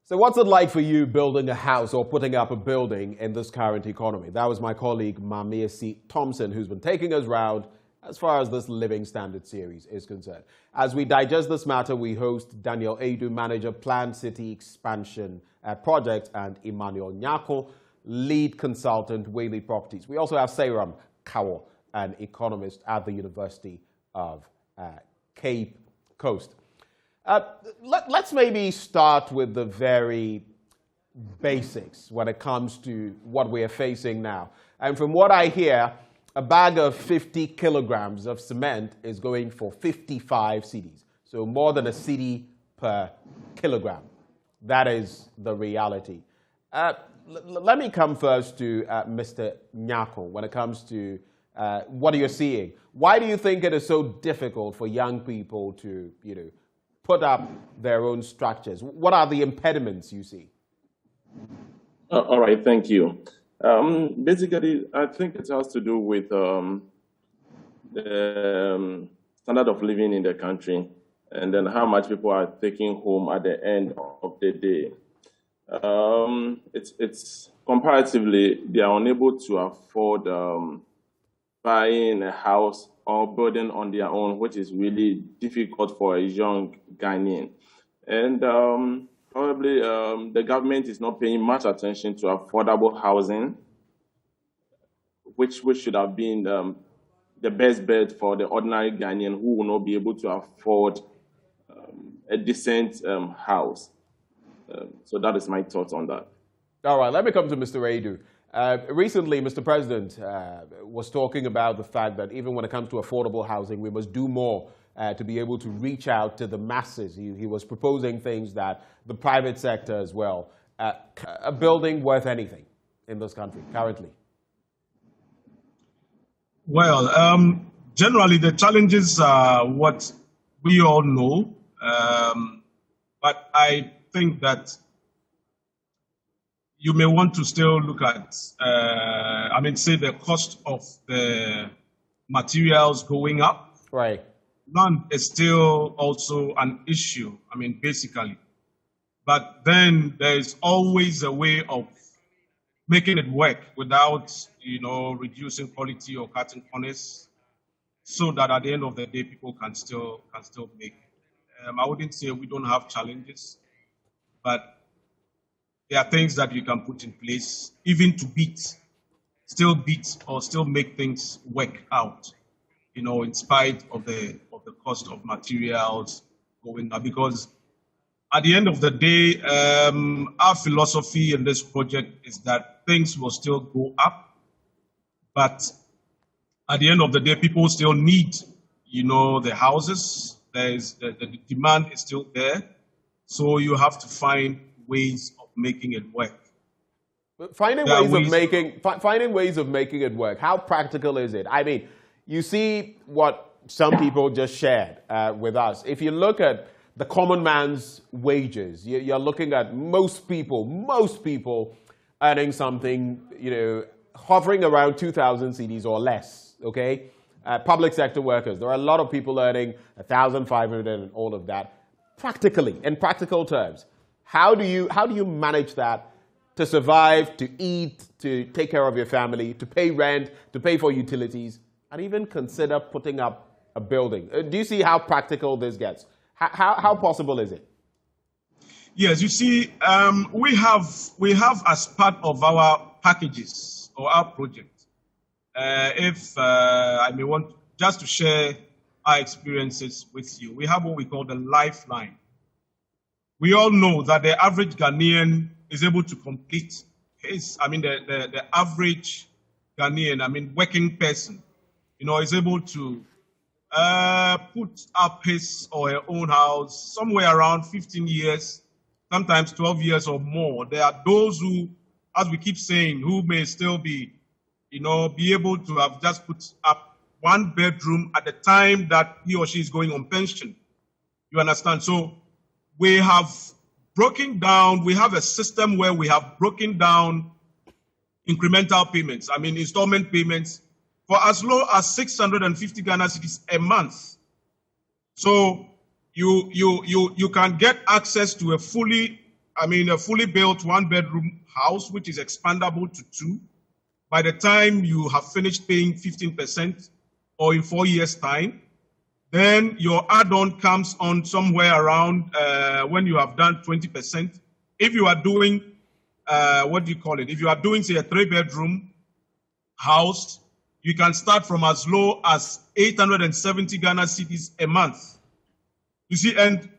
So what's it like for you building a house or putting up a building in this current economy? That was my colleague, Mamiesi Thompson, who's been taking us round as far as this Living Standard series is concerned. As we digest this matter, we host Daniel Edu, Manager, Planned City Expansion Project, and Emmanuel Nyako, Lead Consultant, Whaley Properties. We also have Serum, an economist at the University of Cape Coast. Let's maybe start with the very basics when it comes to what we are facing now. And from what I hear, a bag of 50 kilograms of cement is going for 55 cedis. So more than a cedi per kilogram. That is the reality. Let me come first to Mr. Nyako when it comes to what you're seeing. Why do you think it is so difficult for young people to, put up their own structures? What are the impediments you see? All right, thank you. Basically, I think it has to do with the standard of living in the country and then how much people are taking home at the end of the day. It's comparatively, they are unable to afford buying a house or building on their own, which is really difficult for a young Ghanaian. And probably the government is not paying much attention to affordable housing, which should have been the best bet for the ordinary Ghanaian who will not be able to afford a decent house. So that is my thoughts on that. All right, let me come to Mr. Edu. Recently, Mr. President was talking about the fact that even when it comes to affordable housing, we must do more to be able to reach out to the masses. He was proposing things that the private sector as well, a building worth anything in this country currently. Well, generally the challenges are what we all know, but I think that you may want to still look at, say the cost of the materials going up. Right. Land is still also an issue, basically. But then there's always a way of making it work without, reducing quality or cutting corners, so that at the end of the day, people can still make it. I wouldn't say we don't have challenges, but there are things that you can put in place, even to still make things work out, in spite of the cost of materials going up. Because at the end of the day, our philosophy in this project is that things will still go up, but at the end of the day, people still need, the houses. The demand is still there, so you have to find ways of making it work. Finding ways of making it work. How practical is it? You see what some people just shared with us. If you look at the common man's wages, you're looking at most people earning something, hovering around 2,000 cedis or less. Okay, public sector workers. There are a lot of people earning 1,500 and all of that. Practically, in practical terms. How do you manage that to survive, to eat, to take care of your family, to pay rent, to pay for utilities, and even consider putting up a building? Do you see how practical this gets? How possible is it? Yes, you see, we have as part of our packages or our project, if I may want just to share our experiences with you, we have what we call the lifeline. We all know that the average Ghanaian is able to complete the average Ghanaian, working person, is able to put up his or her own house somewhere around 15 years, sometimes 12 years or more. There are those who, as we keep saying, who may still be able to have just put up one bedroom at the time that he or she is going on pension. You understand? So we have broken down, we have a system where we have broken down incremental payments, installment payments for as low as 650 Ghana cedis a month. So you can get access to a fully a fully built one-bedroom house, which is expandable to two. By the time you have finished paying 15% or in 4 years' time, then your add-on comes on somewhere around when you have done 20%. If you are doing, If you are doing, say, a 3-bedroom house, you can start from as low as 870 Ghana cedis a month. You see, and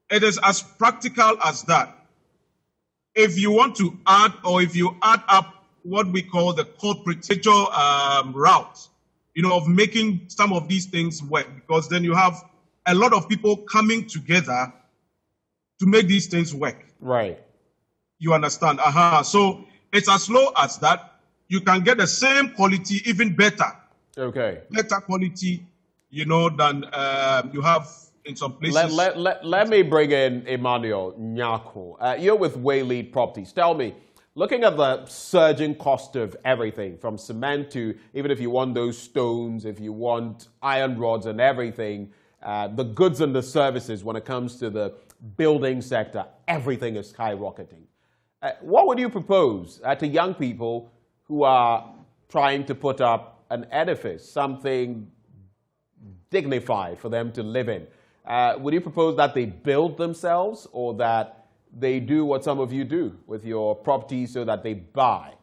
it is as practical as that. If you want to add, or if you add up what we call the corporator route, of making some of these things work, because then you have a lot of people coming together to make these things work. Right. You understand? So it's as low as that. You can get the same quality, even better. Okay. Better quality, than you have in some places. Let me bring in Emmanuel Nyako. You're with Waylead Properties. Tell me, looking at the surging cost of everything, from cement to, even if you want those stones, if you want iron rods and everything, the goods and the services when it comes to the building sector, everything is skyrocketing. What would you propose to young people who are trying to put up an edifice, something dignified for them to live in? Would you propose that they build themselves, or that they do what some of you do with your property, so that they buy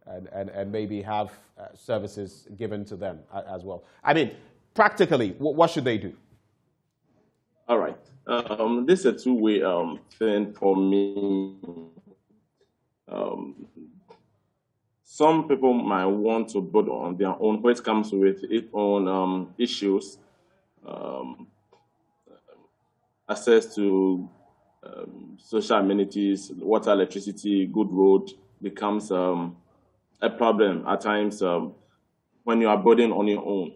and maybe have services given to them as well? Practically, what should they do? All right. This is a two-way thing for me. Some people might want to build on their own, which comes with its own issues. Access to social amenities, water, electricity, good road becomes a problem at times when you are building on your own.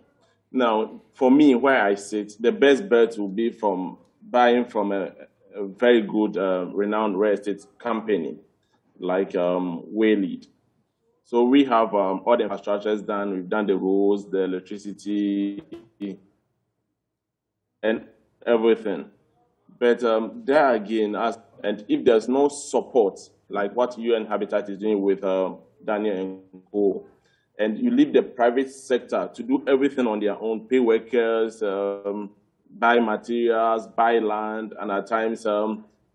Now, for me, where I sit, the best bet will be from buying from a very good, renowned real estate company like Waylead. So we have all the infrastructures done. We've done the roads, the electricity, and everything. But there again, and if there's no support, like what UN Habitat is doing with Daniel and Co., and you leave the private sector to do everything on their own, pay workers, buy materials, buy land, and at times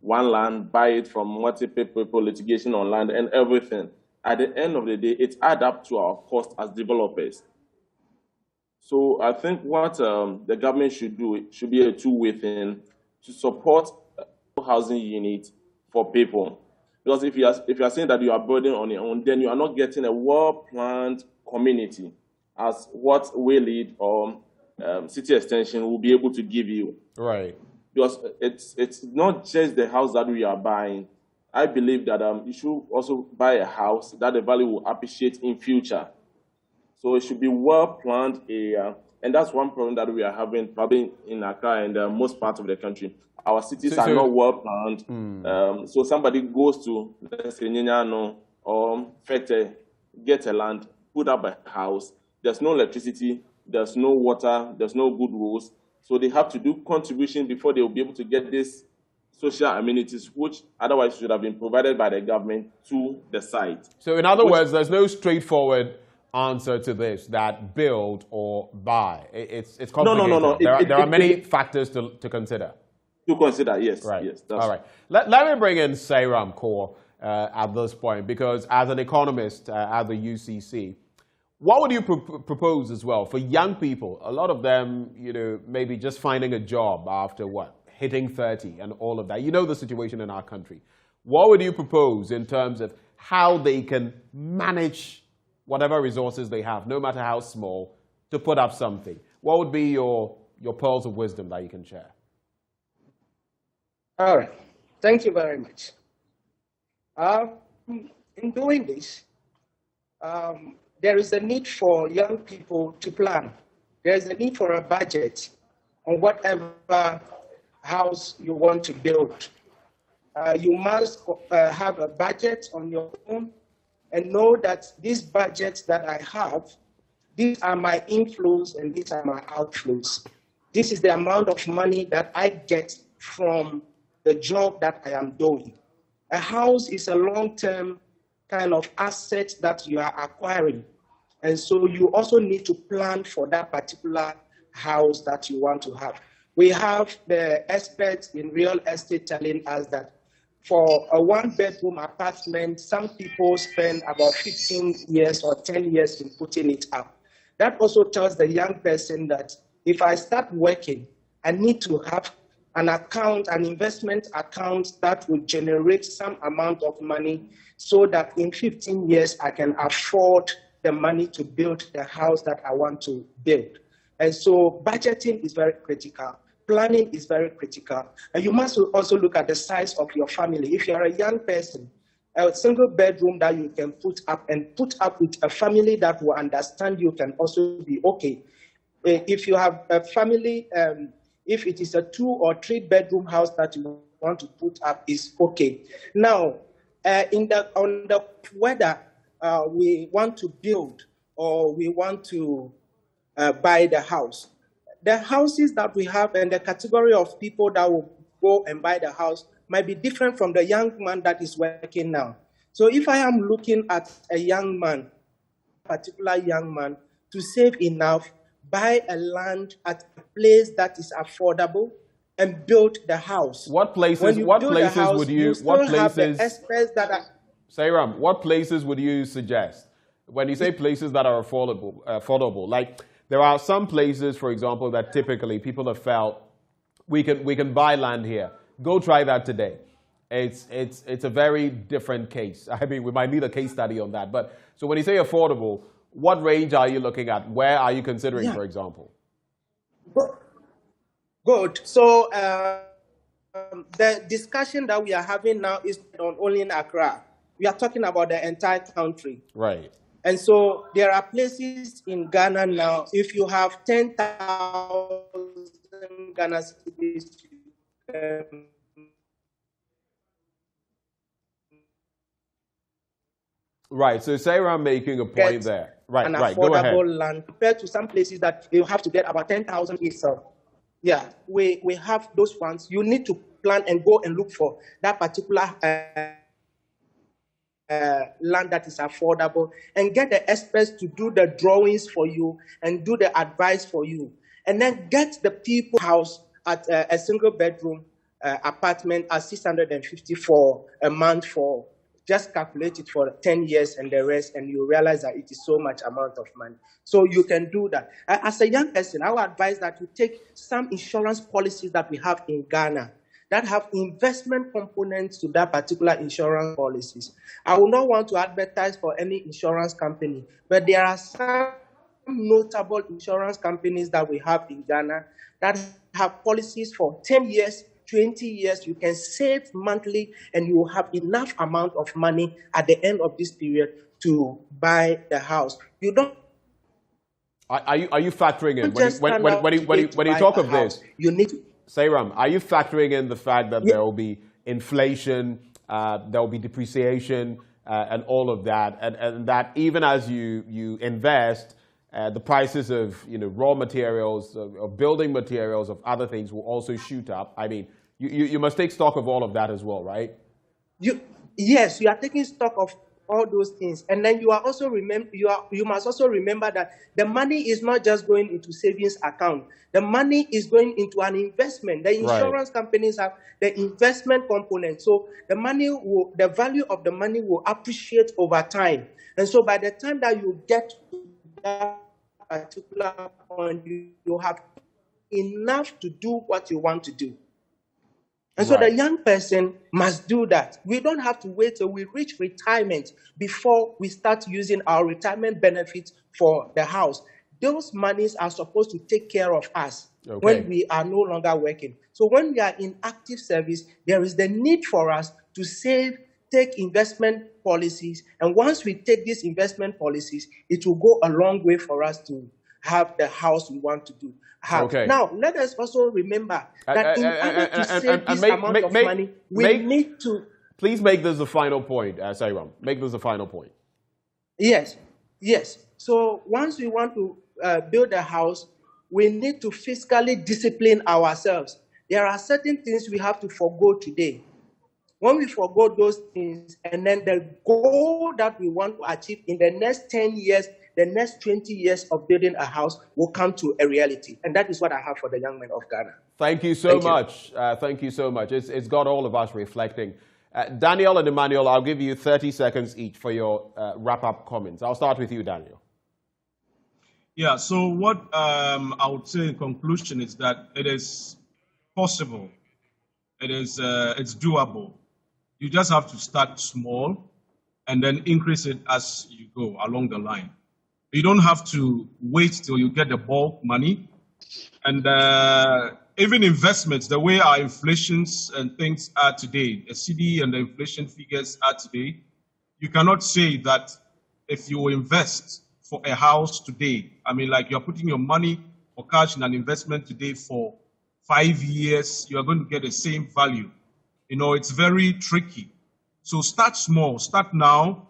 one land, buy it from multiple people, litigation on land, and everything. At the end of the day, it adds up to our cost as developers. So I think what the government should do, it should be a two-way thing to support housing units for people. Because if you are saying that you are building on your own, then you are not getting a well-planned community as what Waylead or City Extension will be able to give you. Right. Because it's not just the house that we are buying. I believe that you should also buy a house that the value will appreciate in future. So it should be well-planned area. And that's one problem that we are having probably in Accra and most parts of the country. Our cities are not well-planned. So somebody goes to, let's say, Nyanyano or Fete, get a land, put up a house. There's no electricity, there's no water, there's no good roads. So they have to do contribution before they will be able to get these social amenities, which otherwise should have been provided by the government to the site. So in other words, there's no straightforward answer to this, that build or buy. It's complicated. No. There are many factors to consider. To consider, yes. Right. Yes, all right. Let me bring in Serum Core at this point, because as an economist at the UCC, what would you propose as well for young people? A lot of them, maybe just finding a job after hitting 30 and all of that. You know the situation in our country. What would you propose in terms of how they can manage whatever resources they have, no matter how small, to put up something? What would be your pearls of wisdom that you can share? All right. Thank you very much. In doing this, there is a need for young people to plan. There is a need for a budget on whatever house you want to build. You must have a budget on your own and know that these budgets that I have, these are my inflows and these are my outflows. This is the amount of money that I get from the job that I am doing. A house is a long-term kind of asset that you are acquiring. And so you also need to plan for that particular house that you want to have. We have the experts in real estate telling us that for a one-bedroom apartment, some people spend about 15 years or 10 years in putting it up. That also tells the young person that if I start working, I need to have an account, an investment account that will generate some amount of money so that in 15 years I can afford the money to build the house that I want to build. And so budgeting is very critical. Planning is very critical. And you must also look at the size of your family. If you're a young person, a single bedroom that you can put up with a family that will understand you can also be okay. If you have a family, if it is a 2 or 3 bedroom house that you want to put up, is okay. Now, on the whether we want to build or we want to buy the house, the houses that we have and the category of people that will go and buy the house might be different from the young man that is working now. So if I am looking at a young man, a particular young man, to save enough, buy a land at a place that is affordable, and build the house. What places? Serum, what places would you suggest when you say places that are affordable? Like there are some places, for example, that typically people have felt we can buy land here. Go try that today. It's a very different case. I mean, we might need a case study on that. But so when you say affordable, what range are you looking at? Where are you considering, for example? Good. So the discussion that we are having now is not only in Accra. We are talking about the entire country. Right. And so there are places in Ghana now, if you have 10,000 Ghana cedis, right. So Serum making a point there. Right. Right. Go ahead. Affordable land compared to some places that you have to get about 10,000 itself. Yeah, we have those ones. You need to plan and go and look for that particular land that is affordable and get the experts to do the drawings for you and do the advice for you. And then get the people house at a single bedroom apartment at 650 for a month for. Just calculate it for 10 years and the rest, and you realize that it is so much amount of money. So you can do that. As a young person, I would advise that you take some insurance policies that we have in Ghana that have investment components to that particular insurance policies. I will not want to advertise for any insurance company, but there are some notable insurance companies that we have in Ghana that have policies for 10 years, 20 years, you can save monthly and you will have enough amount of money at the end of this period to buy the house. You don't. Are you factoring in when you talk of this? You need to. Serum, are you factoring in the fact that there will be inflation, there will be depreciation, and all of that, and that even as you invest, the prices of raw materials, of building materials, of other things will also shoot up. I mean, you must take stock of all of that as well, right? Yes, you are taking stock of all those things, and then you are also you must also remember that the money is not just going into savings account. The money is going into an investment. The insurance companies have the investment component, so the value of the money will appreciate over time. And so by the time that you get to that particular point, you have enough to do what you want to do. And so the young person must do that. We don't have to wait till we reach retirement before we start using our retirement benefits for the house. Those monies are supposed to take care of us when we are no longer working. So when we are in active service, there is the need for us to save, take investment policies. And once we take these investment policies, it will go a long way for us to have the house we want to do. Now, let us also remember that in order to save this amount of money, we need to... Please make this the final point, Serum. Make this the final point. Yes. So once we want to build a house, we need to fiscally discipline ourselves. There are certain things we have to forego today. When we forgo those things, and then the goal that we want to achieve in the next 10 years, the next 20 years of building a house will come to a reality. And that is what I have for the young men of Ghana. Thank you so much. Thank you so much. It's got all of us reflecting. Daniel and Emmanuel, I'll give you 30 seconds each for your wrap-up comments. I'll start with you, Daniel. Yeah, so what I would say in conclusion is that it is possible. It's doable. You just have to start small and then increase it as you go along the line. You don't have to wait till you get the bulk money. And even investments, the way our inflations and things are today, the CD and the inflation figures are today, you cannot say that if you invest for a house today, I mean, like you're putting your money or cash in an investment today for 5 years, you are going to get the same value. You know, it's very tricky. So start small, start now,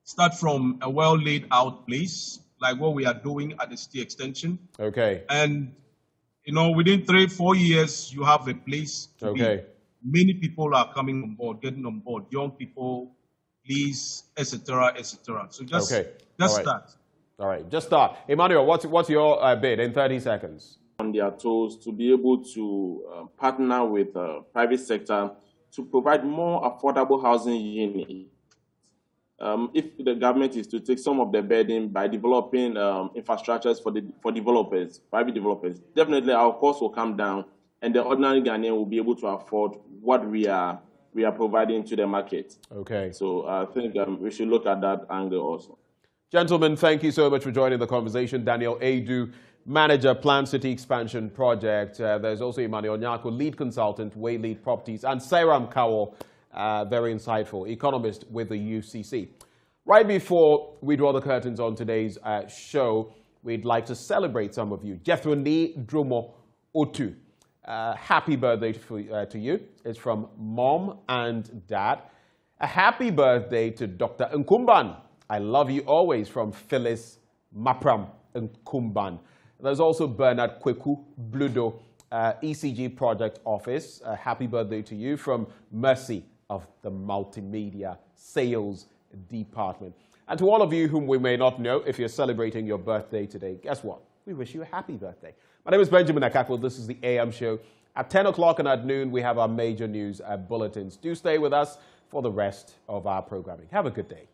start from a well laid out place, like what we are doing at the city extension. Okay. And, you know, within 3-4 years, you have a place to be. Many people are coming on board, getting on board, young people, lease, etc., etc. So just start. All right, just start. Emmanuel, what's your bid in 30 seconds? On their toes to be able to partner with the private sector to provide more affordable housing units. If the government is to take some of the burden by developing infrastructures for developers, private developers, definitely our costs will come down, and the ordinary Ghanaian will be able to afford what we are providing to the market. Okay. So I think we should look at that angle also. Gentlemen, thank you so much for joining the conversation. Daniel Adu, Manager, Planned City Expansion Project. There's also Emmanuel Nyako, Lead Consultant, Way Lead Properties, and Serum Kawo, very insightful, economist with the UCC. Right before we draw the curtains on today's show, we'd like to celebrate some of you. Jeffroni Dromo Otu, happy birthday to you. It's from Mom and Dad. A happy birthday to Dr. Nkumban. I love you always, from Phyllis Mapram Nkumban. There's also Bernard Kweku Bludo, ECG Project Office. Happy birthday to you, from Mercy of the Multimedia Sales Department. And to all of you whom we may not know, if you're celebrating your birthday today, guess what? We wish you a happy birthday. My name is Benjamin Akakwo. This is the AM show. At 10 o'clock and at noon, we have our major news bulletins. Do stay with us for the rest of our programming. Have a good day.